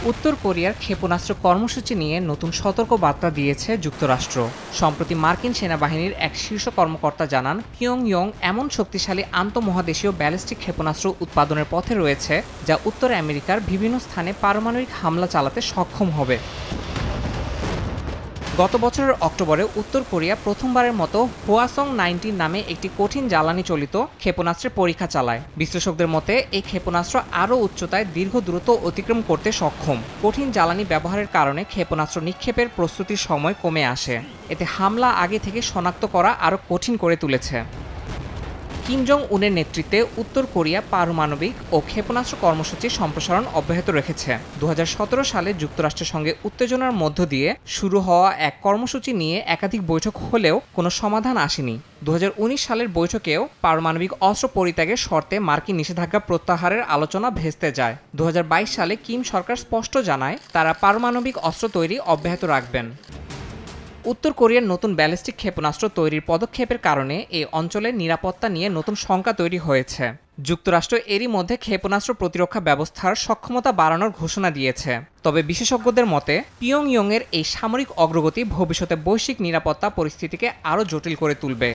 উত্তর কোরিয়ার ক্ষেপণাস্ত্র কর্মসূচি নিয়ে নতুন সতর্ক বার্তা দিয়েছে যুক্তরাষ্ট্র। সম্প্রতি মার্কিন সেনাবাহিনীর এক শীর্ষ কর্মকর্তা জানান, পিয়ংইয়ং এমন শক্তিশালী আন্তঃমহাদেশীয় ব্যালিস্টিক ক্ষেপণাস্ত্র উৎপাদনের পথে রয়েছে, যা উত্তর আমেরিকার বিভিন্ন স্থানে পারমাণবিক হামলা চালাতে সক্ষম হবে। গত বছরের অক্টোবরে উত্তর কোরিয়া প্রথমবারের মতো হোয়াসং-19 নামে একটি কঠিন জ্বালানি চালিত ক্ষেপণাস্ত্রের পরীক্ষা চালায়। বিশ্লেষকদের মতে এই ক্ষেপণাস্ত্র আরও উচ্চতায় দীর্ঘ দূরত্ব অতিক্রম করতে সক্ষম। কঠিন জ্বালানি ব্যবহারের কারণে ক্ষেপণাস্ত্র নিক্ষেপের প্রস্তুতির সময় কমে আসে। এতে হামলা আগে থেকে শনাক্ত করা আরও কঠিন করে তুলেছে। কিম জং উনের নেতৃত্বে উত্তর কোরিয়া পারমাণবিক ও ক্ষেপণাস্ত্র কর্মসূচির সম্প্রসারণ অব্যাহত রেখেছে। 2017 সালে যুক্তরাষ্ট্রের সঙ্গে উত্তেজনার মধ্য দিয়ে শুরু হওয়া এক কর্মসূচি নিয়ে একাধিক বৈঠক হলেও কোনো সমাধান আসেনি। 2019 সালের বৈঠকেও পারমাণবিক অস্ত্র পরিত্যাগের শর্তে মার্কিন নিষেধাজ্ঞা প্রত্যাহারের আলোচনা ভেস্তে যায়। 2022 সালে কিম সরকার স্পষ্ট জানায় তারা পারমাণবিক অস্ত্র তৈরি অব্যাহত রাখবেন। উত্তর কোরিয়ার নতুন ব্যালিস্টিক ক্ষেপণাস্ত্র তৈরির পদক্ষেপের কারণে এই অঞ্চলের নিরাপত্তা নিয়ে নতুন শঙ্কা তৈরি হয়েছে। যুক্তরাষ্ট্র এরই মধ্যে ক্ষেপণাস্ত্র প্রতিরক্ষা ব্যবস্থার সক্ষমতা বাড়ানোর ঘোষণা দিয়েছে। তবে বিশেষজ্ঞদের মতে পিয়ংইয়ংয়ের এই সামরিক অগ্রগতি ভবিষ্যতে বৈশ্বিক নিরাপত্তা পরিস্থিতিকে আরও জটিল করে তুলবে।